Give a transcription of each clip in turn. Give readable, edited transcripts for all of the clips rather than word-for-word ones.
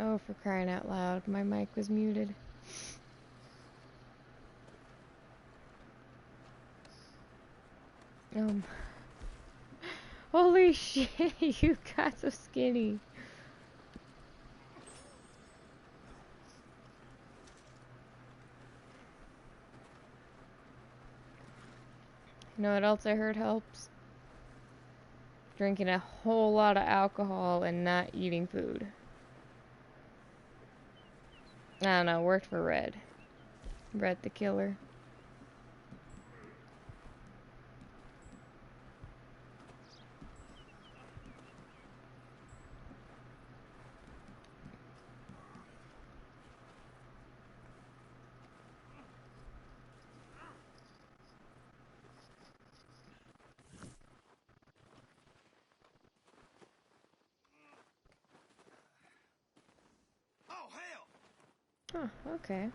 Oh, for crying out loud, my mic was muted. Holy shit, you got so skinny. You know what else I heard helps? Drinking a whole lot of alcohol and not eating food. I don't know, worked for Red. Red the Killer. Huh, okay.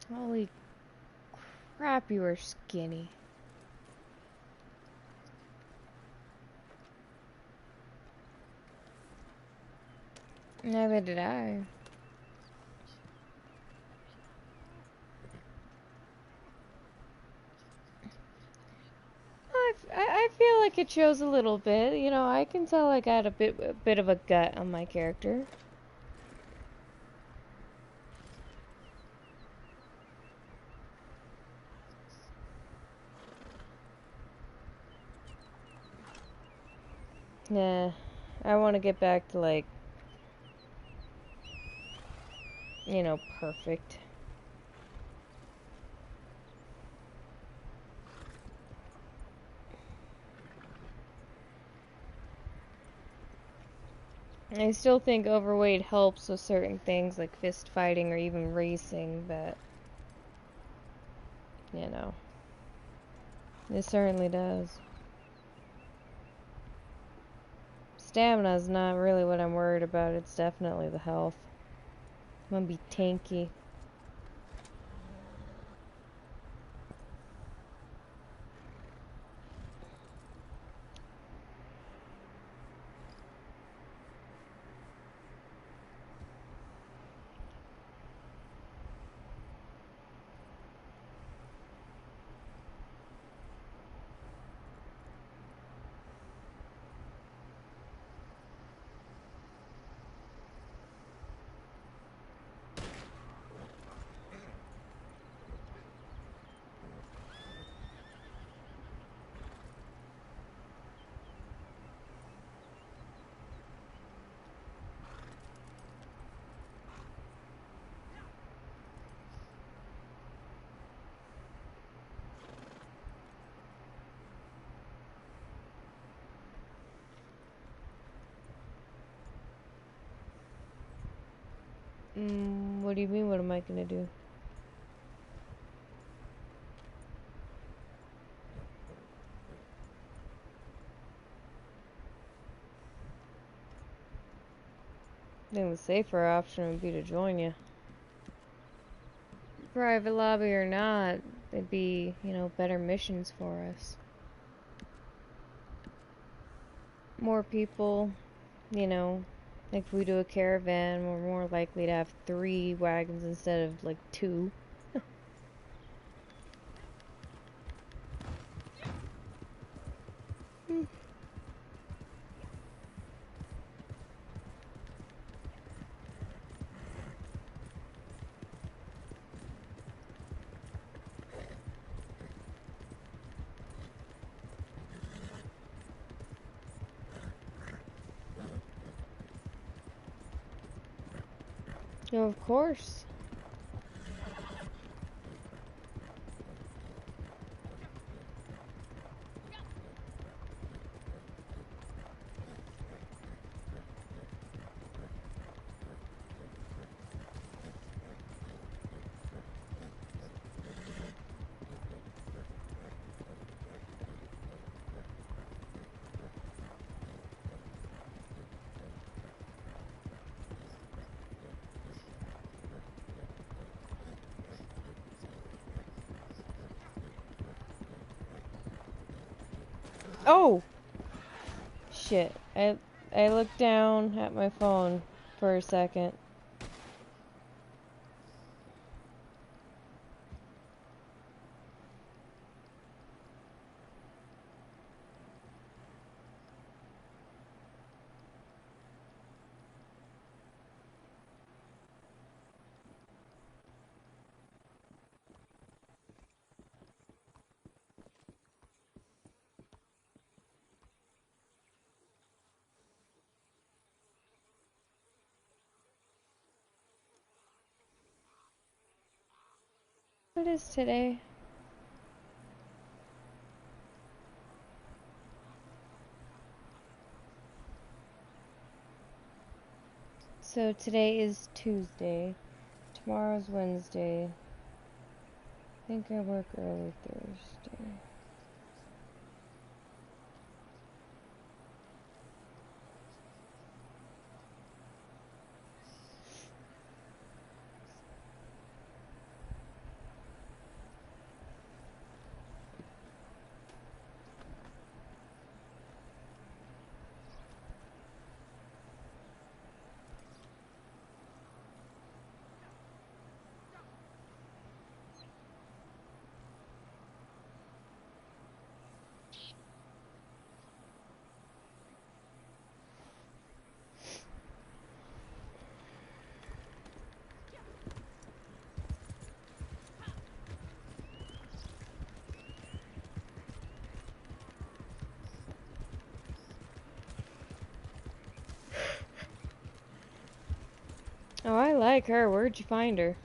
Holy crap, you were skinny. Neither did I. I feel like it shows a little bit. You know, I can tell I got a bit of a gut on my character. Yeah, I want to get back to, like, you know, perfect. I still think overweight helps with certain things like fist fighting or even racing, but, you know, it certainly does. Stamina's not really what I'm worried about, it's definitely the health. I'm gonna be tanky. What do you mean, what am I gonna do? I think the safer option would be to join you. Private lobby or not, it'd be, you know, better missions for us. More people, you know, like if we do a caravan, we're more likely to have 3 wagons instead of, like, 2. Of course. Oh! Shit. I looked down at my phone for a second. What is today? So today is Tuesday. Tomorrow's Wednesday. I think I work early Thursday. Oh, I like her. Where'd you find her?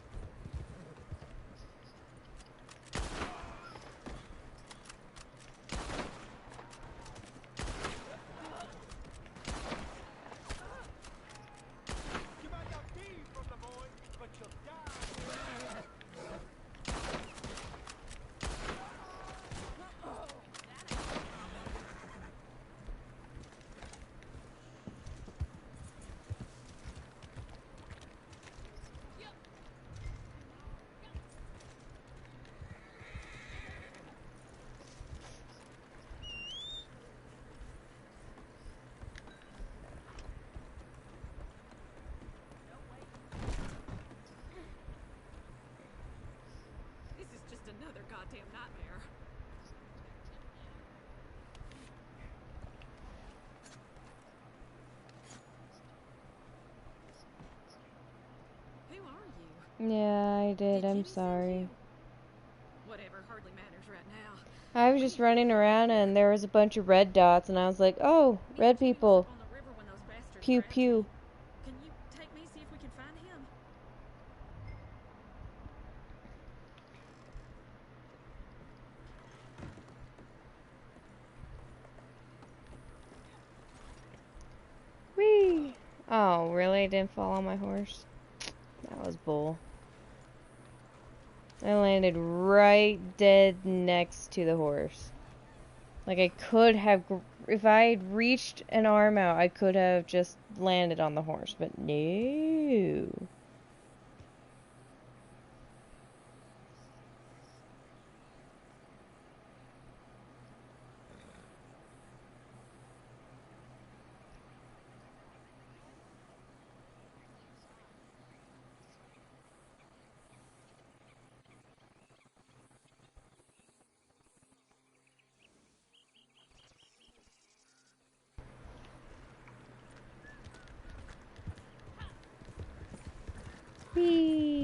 Another goddamn nightmare. Who are you? Yeah, I did. I'm Jimmy send sorry. you? Whatever, hardly matters right now. I was just running around and there was a bunch of red dots and I was like, oh, Me and red Jimmy was people. up on the river when those bastards Pew grabbed pew. me. Can you take me, see if we can find him? Whee! Oh, really? I didn't fall on my horse? That was bull. I landed right dead next to the horse. Like I could have, if I had reached an arm out, I could have just landed on the horse, but no. Whee!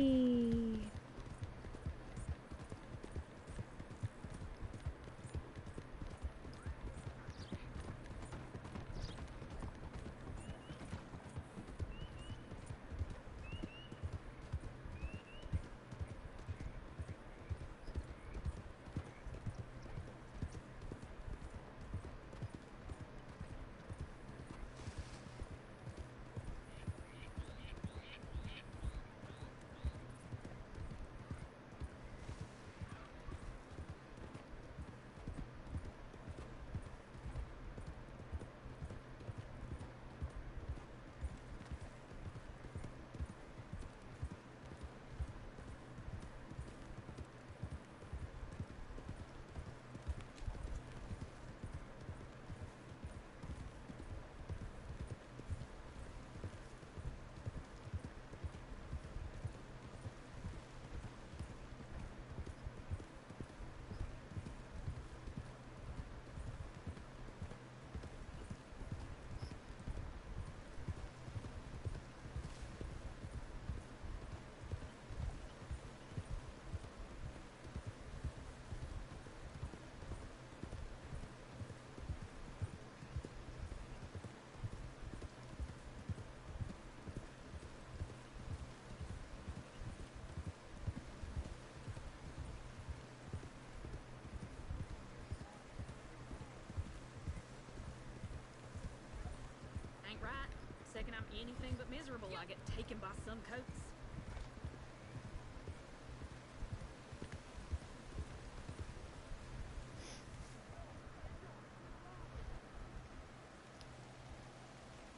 Anything but miserable, I get taken by some coats.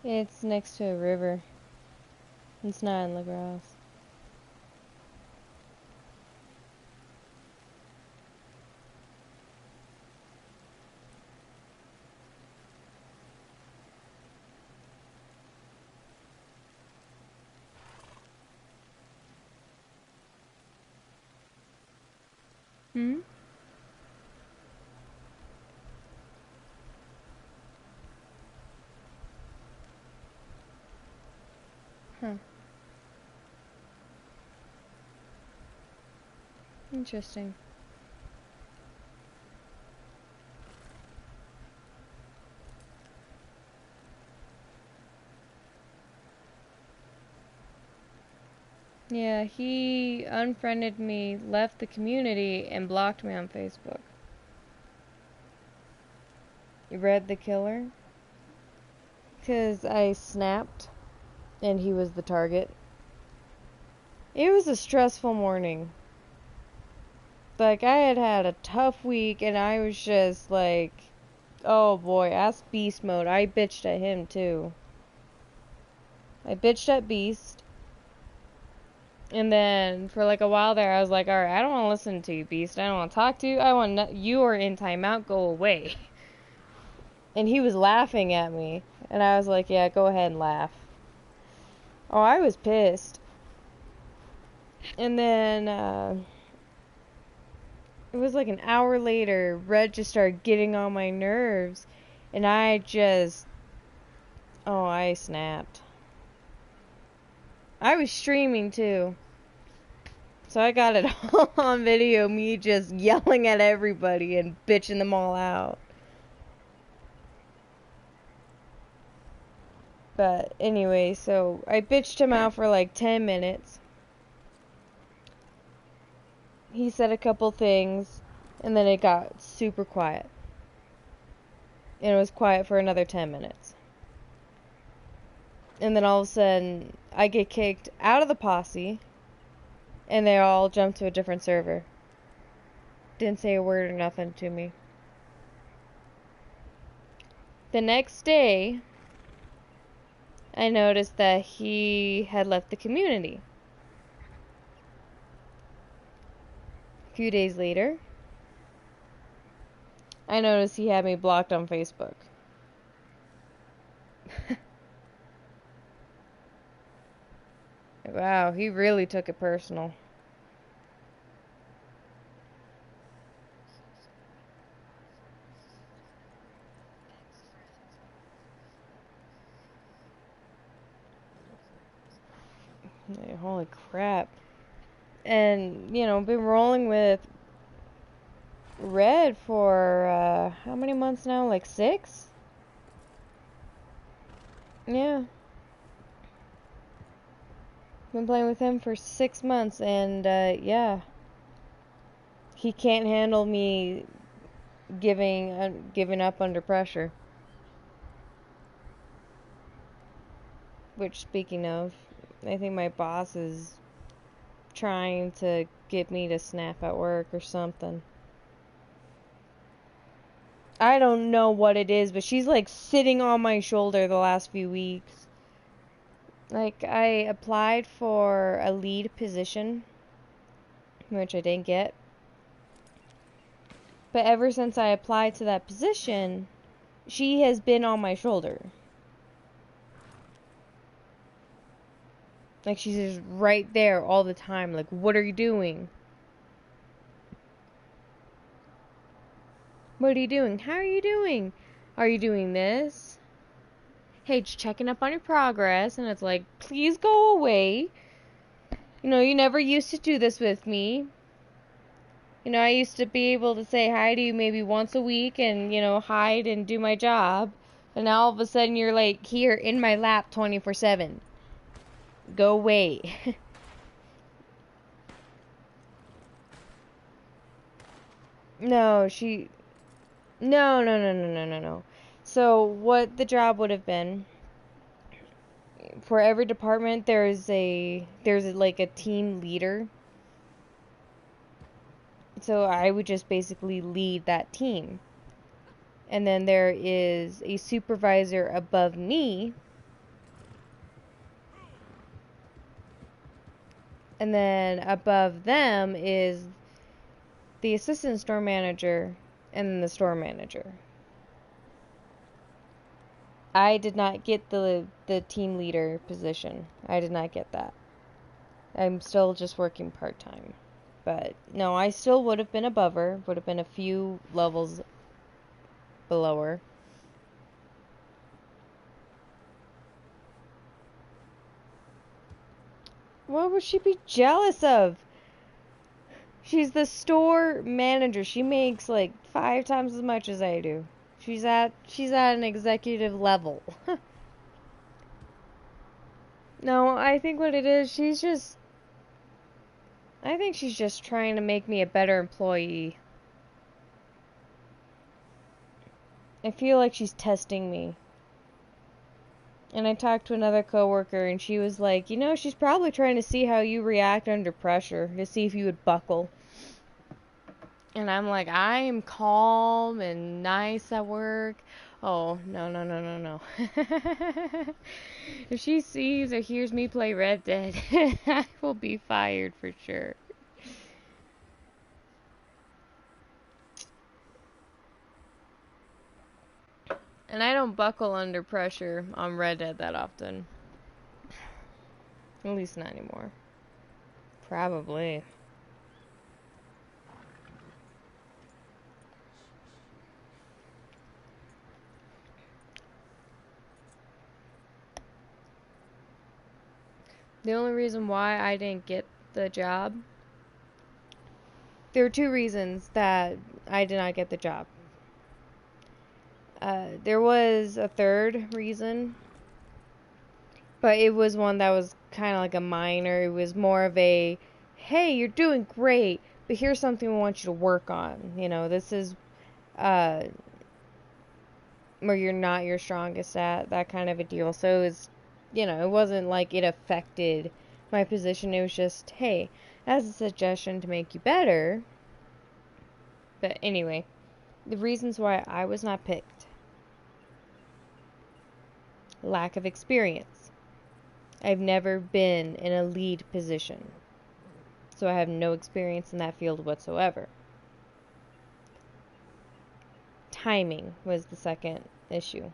It's next to a river. It's not in La Grasse. Hmm? Huh. Interesting. Yeah, he unfriended me, left the community, and blocked me on Facebook. You read The Killer? Because I snapped, and he was the target. It was a stressful morning. Like, I had had a tough week, and I was just like, oh boy, ask Beast mode. I bitched at him, too. I bitched at Beast. And then, for like a while there, I was like, alright, I don't want to listen to you, Beast. I don't want to talk to you. I want you are in timeout. Go away. And he was laughing at me. And I was like, yeah, go ahead and laugh. Oh, I was pissed. And then, it was like an hour later, Red just started getting on my nerves. And I snapped. I was streaming too. So I got it all on video, me just yelling at everybody and bitching them all out. But anyway, so I bitched him out for like 10 minutes. He said a couple things, and then it got super quiet. And it was quiet for another 10 minutes. And then all of a sudden, I get kicked out of the posse, and they all jumped to a different server. Didn't say a word or nothing to me. The next day, I noticed that he had left the community. A few days later, I noticed he had me blocked on Facebook. Wow, he really took it personal. Like, holy crap. And, been rolling with Red for, how many months now? Like 6? Yeah. Been playing with him for 6 months, and, yeah. He can't handle me giving up under pressure. Which, speaking of, I think my boss is trying to get me to snap at work or something. I don't know what it is, but she's like sitting on my shoulder the last few weeks. Like, I applied for a lead position, which I didn't get. But ever since I applied to that position, she has been on my shoulder. Like, she's just right there all the time. Like, what are you doing? What are you doing? How are you doing? Are you doing this? Hey, just checking up on your progress. And it's like, please go away. You never used to do this with me. I used to be able to say hi to you maybe once a week and, hide and do my job. And now all of a sudden you're like here in my lap 24/7. Go away. No, No. So what the job would have been for every department there's like a team leader. So I would just basically lead that team. And then there is a supervisor above me. And then above them is the assistant store manager and then the store manager. I did not get the team leader position. I did not get that. I'm still just working part-time. But no, I still would have been above her. Would have been a few levels below her. What would she be jealous of? She's the store manager. She makes like 5 times as much as I do. She's at an executive level. No, I think what it is, I think she's just trying to make me a better employee. I feel like she's testing me. And I talked to another coworker and she was like, she's probably trying to see how you react under pressure, to see if you would buckle. And I'm like, I am calm and nice at work. Oh, no. If she sees or hears me play Red Dead, I will be fired for sure. And I don't buckle under pressure on Red Dead that often. At least not anymore. Probably. The only reason why I didn't get the job, there were 2 reasons that I did not get the job. There was a third reason, but it was one that was kind of like a minor. It was more of a, hey, you're doing great, but here's something we want you to work on. This is where you're not your strongest at, that kind of a deal. So it was, it wasn't like it affected my position. It was just, hey, as a suggestion to make you better. But anyway, the reasons why I was not picked: lack of experience. I've never been in a lead position, so I have no experience in that field whatsoever. Timing was the second issue.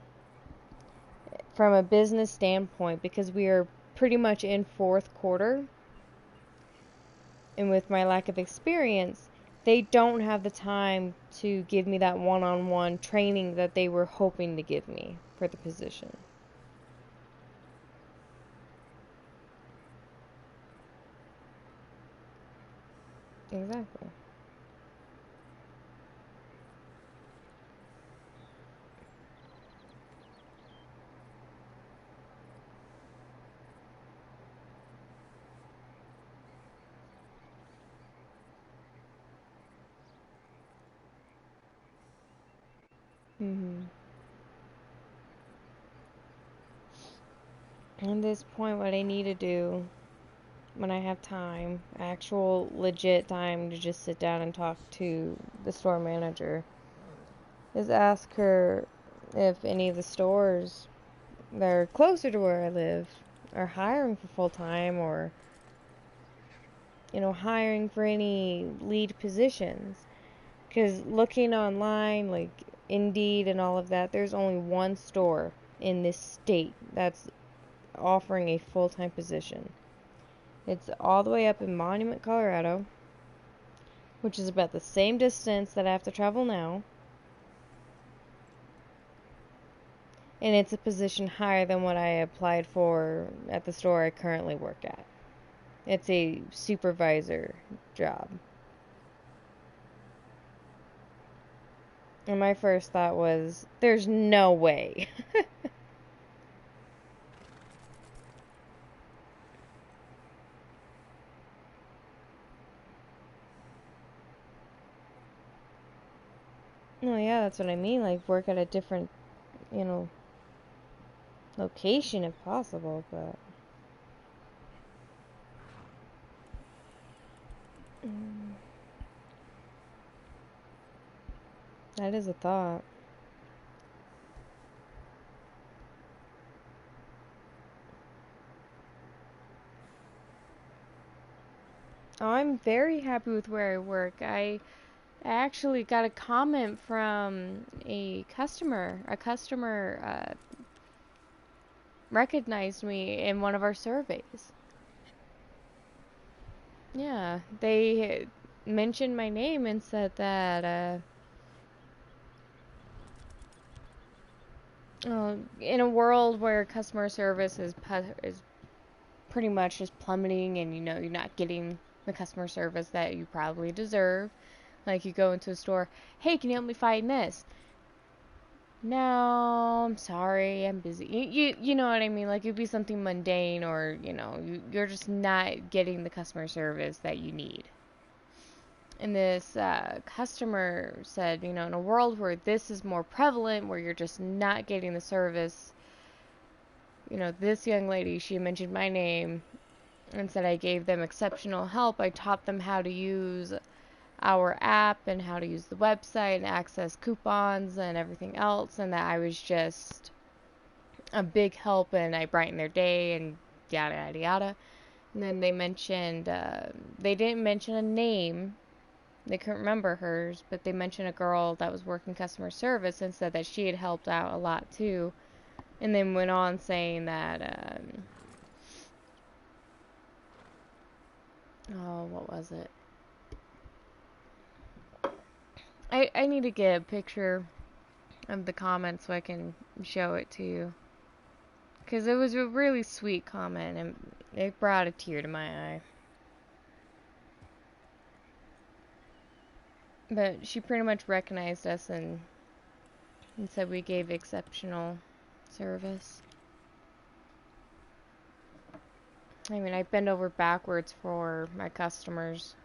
From a business standpoint, because we are pretty much in 4th quarter, and with my lack of experience, they don't have the time to give me that one-on-one training that they were hoping to give me for the position. Exactly. At this point, what I need to do when I have time, actual legit time to just sit down and talk to the store manager, is ask her if any of the stores that are closer to where I live are hiring for full-time, or hiring for any lead positions. Because looking online, like Indeed and all of that, there's only one store in this state that's offering a full-time position. It's all the way up in Monument, Colorado, which is about the same distance that I have to travel now. And it's a position higher than what I applied for at the store I currently work at. It's a supervisor job. And my first thought was, there's no way. No, yeah, that's what I mean. Like, work at a different, location if possible, but that is a thought. Oh, I'm very happy with where I work. I actually got a comment from a customer. A customer recognized me in one of our surveys. Yeah, they mentioned my name and said that in a world where customer service is pretty much just plummeting, and you're not getting the customer service that you probably deserve. Like, you go into a store, hey, can you help me find this? No, I'm sorry, I'm busy. You know what I mean? Like, it'd be something mundane, or you're just not getting the customer service that you need. And this customer said, in a world where this is more prevalent, where you're just not getting the service, this young lady, she mentioned my name and said I gave them exceptional help. I taught them how to use our app and how to use the website and access coupons and everything else, and that I was just a big help and I brightened their day and yada yada yada. And then they mentioned, they didn't mention a name, they couldn't remember hers, but they mentioned a girl that was working customer service and said that she had helped out a lot too. And then went on saying that, oh, what was it? I need to get a picture of the comment so I can show it to you. Because it was a really sweet comment and it brought a tear to my eye. But she pretty much recognized us and said we gave exceptional service. I mean, I bend over backwards for my customers.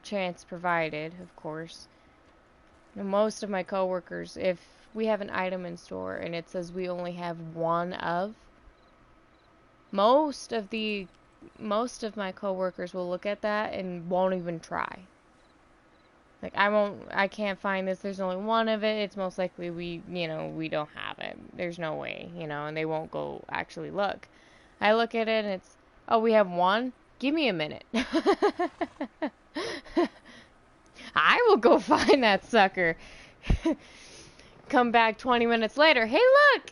Chance provided, of course. Now, most of my coworkers, if we have an item in store and it says we only have one of, most of my coworkers will look at that and won't even try. Like, I can't find this, there's only one of it, it's most likely we don't have it. There's no way, and they won't go actually look. I look at it and it's, oh, we have one? Give me a minute. I will go find that sucker. Come back 20 minutes later. Hey, look!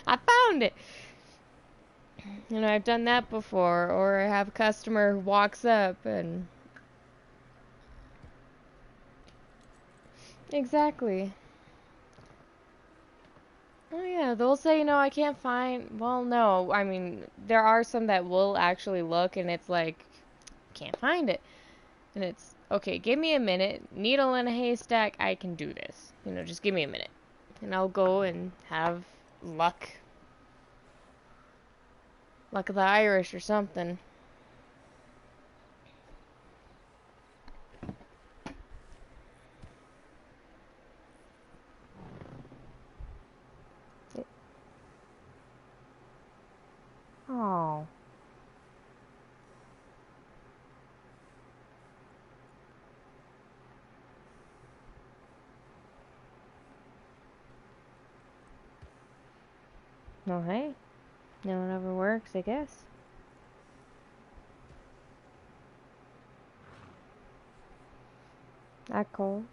I found it. I've done that before. Or I have a customer who walks up and... Exactly. Oh, yeah, they'll say, I can't find... Well, no, I mean, there are some that will actually look and it's like, can't find it. And it's, okay, give me a minute. Needle in a haystack, I can do this. Just give me a minute. And I'll go and have luck. Luck of the Irish or something. Oh. Well, hey. No one ever works, I guess. At Coles.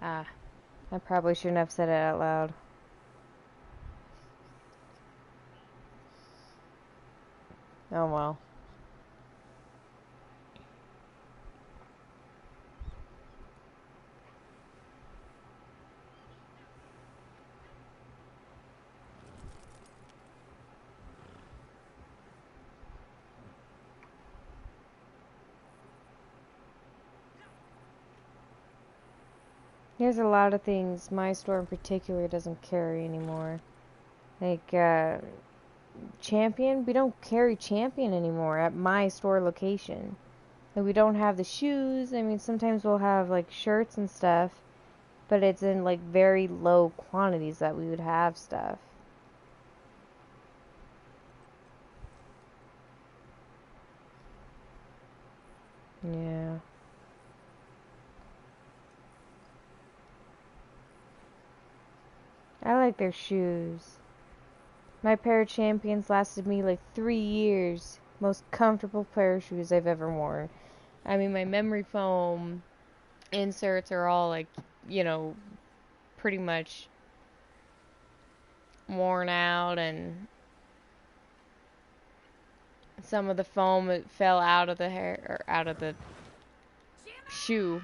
Ah. I probably shouldn't have said it out loud. Oh well. There's a lot of things my store in particular doesn't carry anymore. Like, Champion? We don't carry Champion anymore at my store location. Like, we don't have the shoes. I mean, sometimes we'll have, like, shirts and stuff, but it's in, like, very low quantities that we would have stuff. Yeah. I like their shoes. My pair of Champions lasted me like 3 years. Most comfortable pair of shoes I've ever worn. I mean, my memory foam inserts are all like, you know, pretty much worn out, and some of the foam it fell out of the hair or out of the shoe.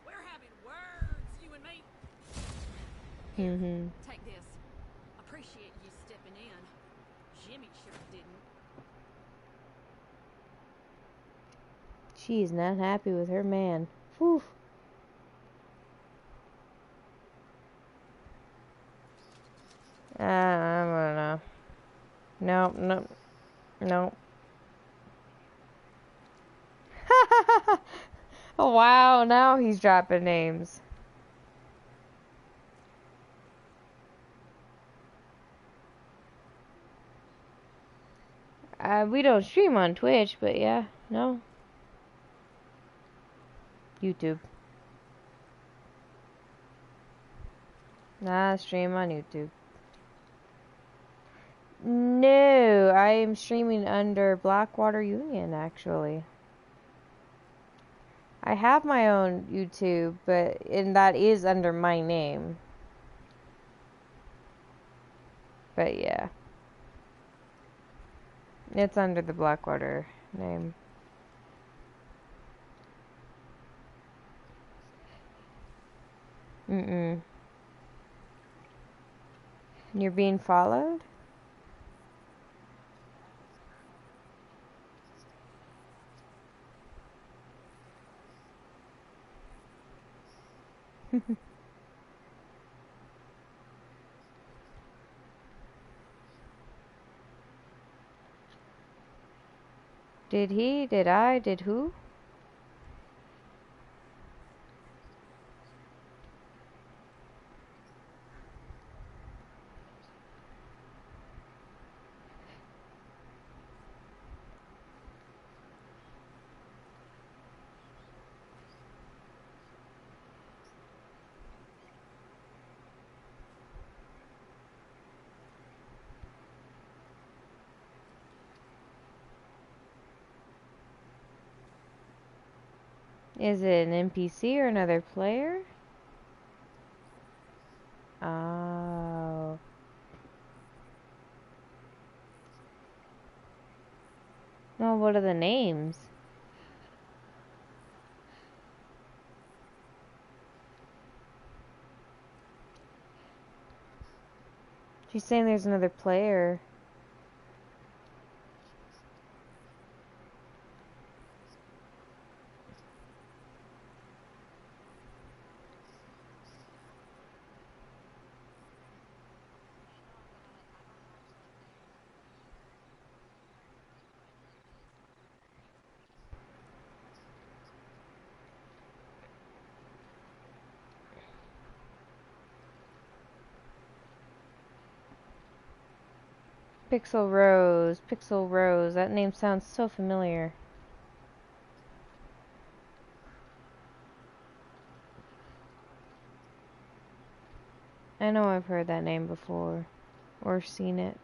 We're having words, you and me. Mhm. Take this. Appreciate you stepping in. Jimmy sure didn't. She's not happy with her man. Whew. I don't know. Nope, nope, nope. Oh wow, now he's dropping names. We don't stream on Twitch, but yeah, no. YouTube. Nah, stream on YouTube. No, I am streaming under Blackwater Union, actually. I have my own YouTube, and that is under my name. But yeah. It's under the Blackwater name. Mm-mm. You're being followed? Did he? Did I? Did who? Is it an NPC or another player? Oh. Well, what are the names? She's saying there's another player. Pixel Rose. Pixel Rose. That name sounds so familiar. I know I've heard that name before. Or seen it.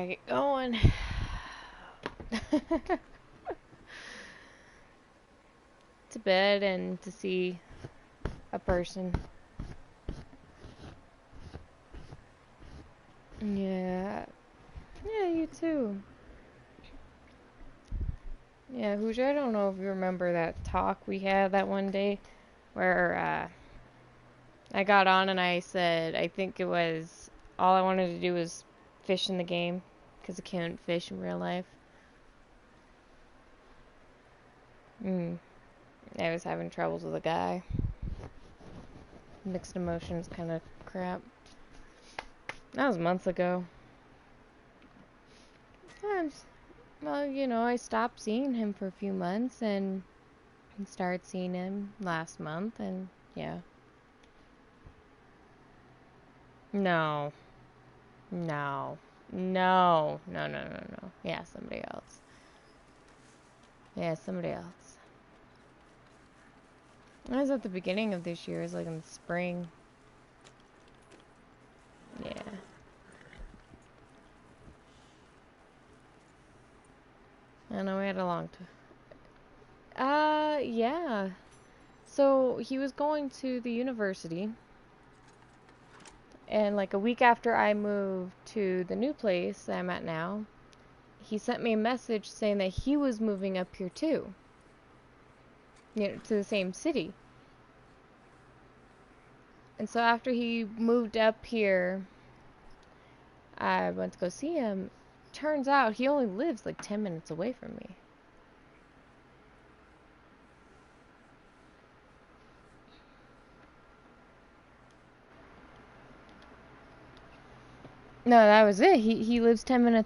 get going. To bed and to see a person. Yeah. Yeah, you too. Yeah, Hooja, I don't know if you remember that talk we had that one day where I got on and I said I think it was all I wanted to do was fish in the game because I can't fish in real life. I was having troubles with a guy. Mixed emotions kind of crap. That was months ago. Well, I stopped seeing him for a few months and started seeing him last month, and yeah. No. No. No. No, no, no, no. Yeah, somebody else. Yeah, somebody else. It was at the beginning of this year. It was like in the spring. Yeah. I know we had a long time. Yeah. So he was going to the university, and like a week after I moved to the new place that I'm at now, he sent me a message saying that he was moving up here too. To the same city. And so after he moved up here, I went to go see him. Turns out he only lives like 10 minutes away from me. No, that was it. He lives 10 minutes